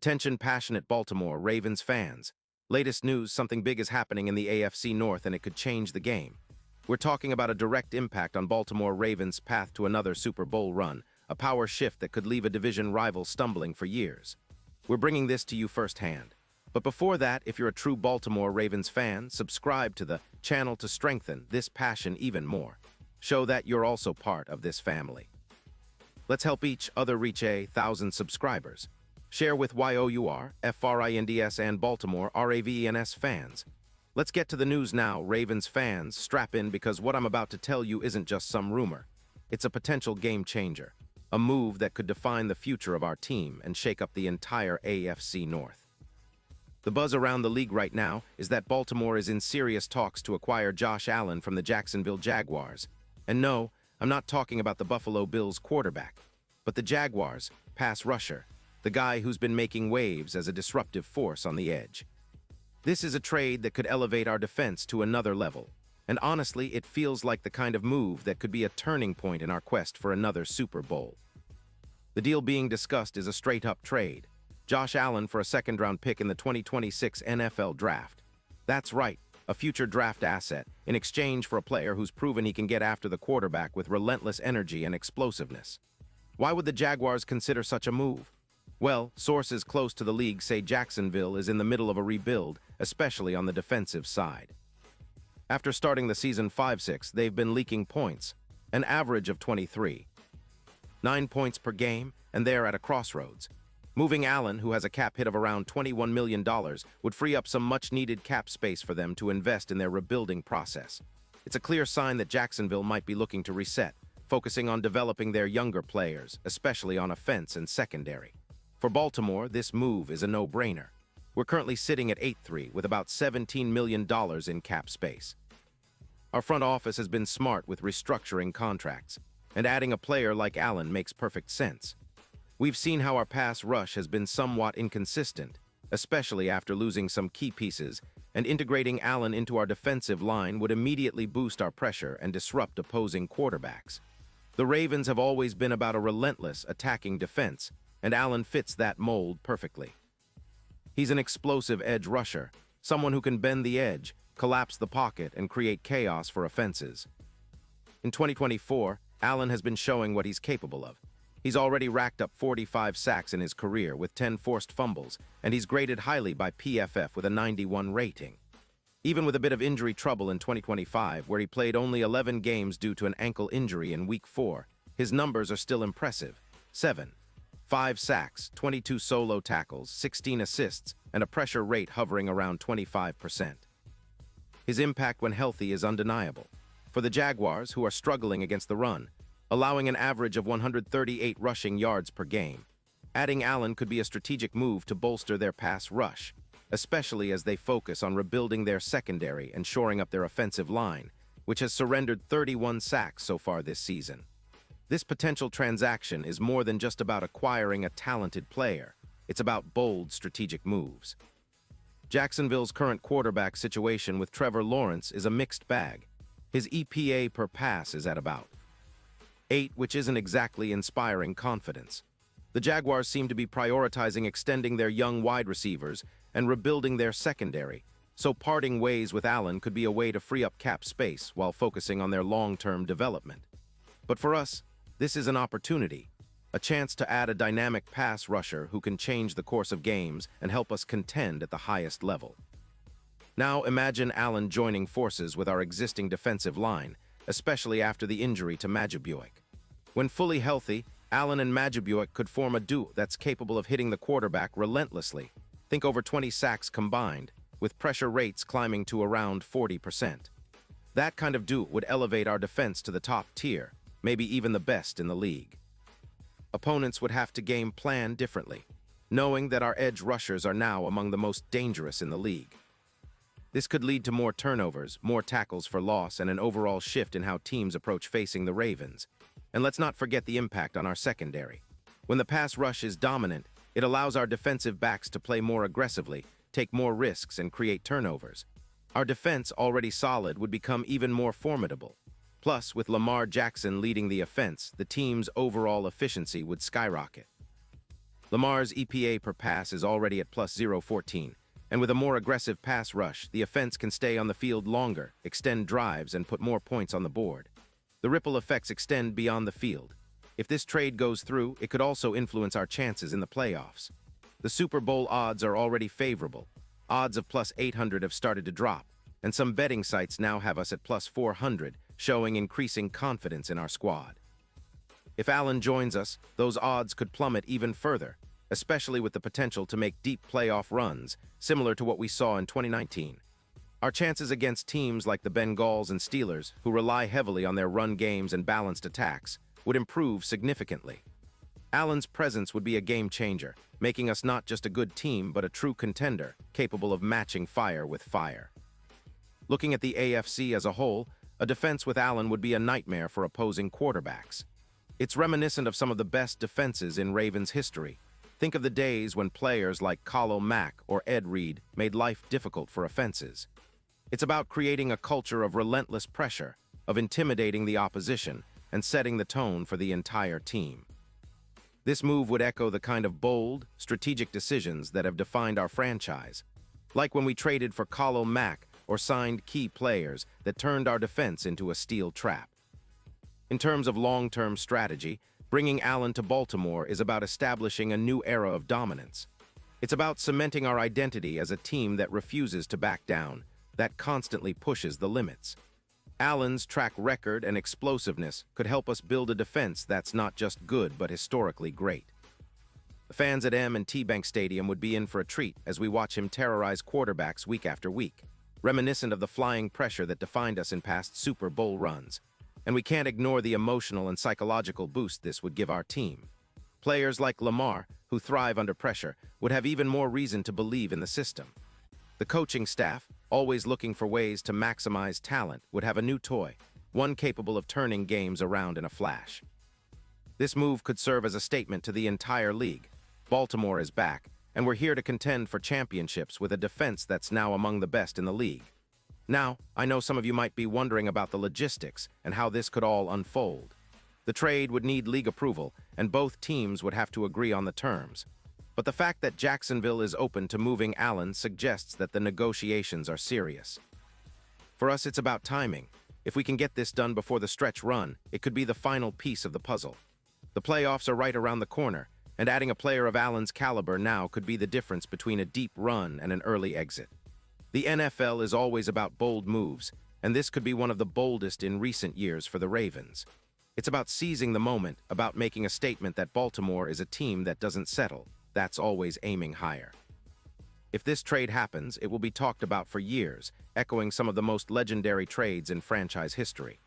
Attention passionate Baltimore Ravens fans. Latest news, something big is happening in the AFC North and it could change the game. We're talking about a direct impact on Baltimore Ravens' path to another Super Bowl run, a power shift that could leave a division rival stumbling for years. We're bringing this to you firsthand. But before that, if you're a true Baltimore Ravens fan, subscribe to the channel to strengthen this passion even more. Show that you're also part of this family. Let's help each other reach 1,000 subscribers. Share with YOUR, FRINDS and Baltimore RAVENS fans. Let's get to the news now, Ravens fans. Strap in because what I'm about to tell you isn't just some rumor. It's a potential game changer, a move that could define the future of our team and shake up the entire AFC North. The buzz around the league right now is that Baltimore is in serious talks to acquire Josh Allen from the Jacksonville Jaguars. And no, I'm not talking about the Buffalo Bills quarterback, but the Jaguars' pass rusher, the guy who's been making waves as a disruptive force on the edge. This is a trade that could elevate our defense to another level, and honestly, it feels like the kind of move that could be a turning point in our quest for another Super Bowl. The deal being discussed is a straight-up trade. Josh Allen for a second-round pick in the 2026 NFL Draft. That's right, a future draft asset, in exchange for a player who's proven he can get after the quarterback with relentless energy and explosiveness. Why would the Jaguars consider such a move? Well, sources close to the league say Jacksonville is in the middle of a rebuild, especially on the defensive side. After starting the season 5-6, they've been leaking points, an average of 23. 9 points per game, and they're at a crossroads. Moving Allen, who has a cap hit of around $21 million, would free up some much-needed cap space for them to invest in their rebuilding process. It's a clear sign that Jacksonville might be looking to reset, focusing on developing their younger players, especially on offense and secondary. For Baltimore, this move is a no-brainer. We're currently sitting at 8-3 with about $17 million in cap space. Our front office has been smart with restructuring contracts, and adding a player like Allen makes perfect sense. We've seen how our pass rush has been somewhat inconsistent, especially after losing some key pieces, and integrating Allen into our defensive line would immediately boost our pressure and disrupt opposing quarterbacks. The Ravens have always been about a relentless attacking defense, and Allen fits that mold perfectly. He's an explosive edge rusher, someone who can bend the edge, collapse the pocket, and create chaos for offenses. In 2024, Allen has been showing what he's capable of. He's already racked up 45 sacks in his career with 10 forced fumbles, and he's graded highly by PFF with a 91 rating. Even with a bit of injury trouble in 2025, where he played only 11 games due to an ankle injury in Week 4, his numbers are still impressive. 5 sacks, 22 solo tackles, 16 assists, and a pressure rate hovering around 25%. His impact when healthy is undeniable. For the Jaguars, who are struggling against the run, allowing an average of 138 rushing yards per game, adding Allen could be a strategic move to bolster their pass rush, especially as they focus on rebuilding their secondary and shoring up their offensive line, which has surrendered 31 sacks so far this season. This potential transaction is more than just about acquiring a talented player. It's about bold strategic moves. Jacksonville's current quarterback situation with Trevor Lawrence is a mixed bag. His EPA per pass is at about 8, which isn't exactly inspiring confidence. The Jaguars seem to be prioritizing extending their young wide receivers and rebuilding their secondary, so parting ways with Allen could be a way to free up cap space while focusing on their long-term development. But for us, this is an opportunity, a chance to add a dynamic pass rusher who can change the course of games and help us contend at the highest level. Now imagine Allen joining forces with our existing defensive line, especially after the injury to Majibuik. When fully healthy, Allen and Majibuik could form a duo that's capable of hitting the quarterback relentlessly. Think over 20 sacks combined, with pressure rates climbing to around 40%. That kind of duo would elevate our defense to the top tier, maybe even the best in the league. Opponents would have to game plan differently, knowing that our edge rushers are now among the most dangerous in the league. This could lead to more turnovers, more tackles for loss, and an overall shift in how teams approach facing the Ravens. And let's not forget the impact on our secondary. When the pass rush is dominant, it allows our defensive backs to play more aggressively, take more risks, and create turnovers. Our defense, already solid, would become even more formidable. Plus, with Lamar Jackson leading the offense, the team's overall efficiency would skyrocket. Lamar's EPA per pass is already at plus 0.14, and with a more aggressive pass rush, the offense can stay on the field longer, extend drives, and put more points on the board. The ripple effects extend beyond the field. If this trade goes through, it could also influence our chances in the playoffs. The Super Bowl odds are already favorable. Odds of plus 800 have started to drop, and some betting sites now have us at plus 400, showing increasing confidence in our squad. If Allen joins us, those odds could plummet even further, especially with the potential to make deep playoff runs, similar to what we saw in 2019. Our chances against teams like the Bengals and Steelers, who rely heavily on their run games and balanced attacks, would improve significantly. Allen's presence would be a game changer, making us not just a good team, but a true contender, capable of matching fire with fire. Looking at the AFC as a whole, a defense with Allen would be a nightmare for opposing quarterbacks. It's reminiscent of some of the best defenses in Ravens history. Think of the days when players like Khalil Mack or Ed Reed made life difficult for offenses. It's about creating a culture of relentless pressure, of intimidating the opposition, and setting the tone for the entire team. This move would echo the kind of bold, strategic decisions that have defined our franchise, like when we traded for Khalil Mack or signed key players that turned our defense into a steel trap. In terms of long-term strategy, bringing Allen to Baltimore is about establishing a new era of dominance. It's about cementing our identity as a team that refuses to back down, that constantly pushes the limits. Allen's track record and explosiveness could help us build a defense that's not just good but historically great. The fans at M&T Bank Stadium would be in for a treat as we watch him terrorize quarterbacks week after week, reminiscent of the flying pressure that defined us in past Super Bowl runs. And we can't ignore the emotional and psychological boost this would give our team. Players like Lamar, who thrive under pressure, would have even more reason to believe in the system. The coaching staff, always looking for ways to maximize talent, would have a new toy, one capable of turning games around in a flash. This move could serve as a statement to the entire league. Baltimore is back, and we're here to contend for championships with a defense that's now among the best in the league. Now, I know some of you might be wondering about the logistics and how this could all unfold. The trade would need league approval, and both teams would have to agree on the terms. But the fact that Jacksonville is open to moving Allen suggests that the negotiations are serious. For us, it's about timing. If we can get this done before the stretch run, it could be the final piece of the puzzle. The playoffs are right around the corner, and adding a player of Allen's caliber now could be the difference between a deep run and an early exit. The NFL is always about bold moves, and this could be one of the boldest in recent years for the Ravens. It's about seizing the moment, about making a statement that Baltimore is a team that doesn't settle, that's always aiming higher. If this trade happens, it will be talked about for years, echoing some of the most legendary trades in franchise history.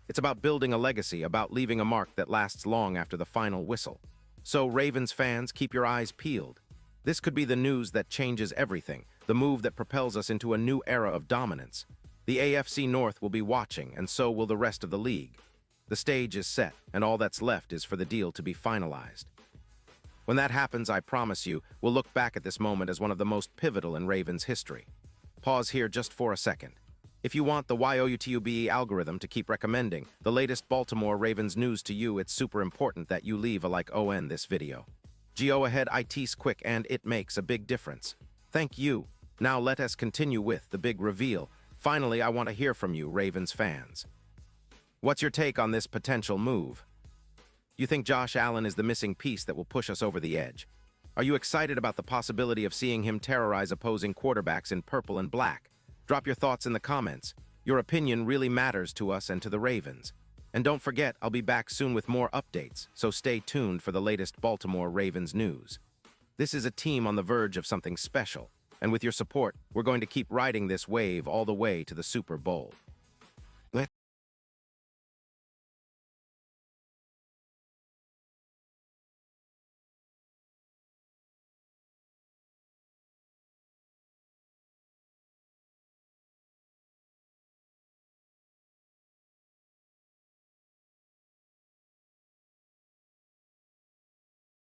It's about building a legacy, about leaving a mark that lasts long after the final whistle. So, Ravens fans, keep your eyes peeled. This could be the news that changes everything, the move that propels us into a new era of dominance. The AFC North will be watching, and so will the rest of the league. The stage is set, and all that's left is for the deal to be finalized. When that happens, I promise you, we'll look back at this moment as one of the most pivotal in Ravens history. Pause here just for a second. If you want the YOUTUBE algorithm to keep recommending the latest Baltimore Ravens news to you, it's super important that you leave a like on this video. Go ahead, it's quick and it makes a big difference. Thank you. Now let us continue with the big reveal. Finally, I want to hear from you, Ravens fans. What's your take on this potential move? You think Josh Allen is the missing piece that will push us over the edge? Are you excited about the possibility of seeing him terrorize opposing quarterbacks in purple and black? Drop your thoughts in the comments. Your opinion really matters to us and to the Ravens. And don't forget, I'll be back soon with more updates, so stay tuned for the latest Baltimore Ravens news. This is a team on the verge of something special, and with your support, we're going to keep riding this wave all the way to the Super Bowl.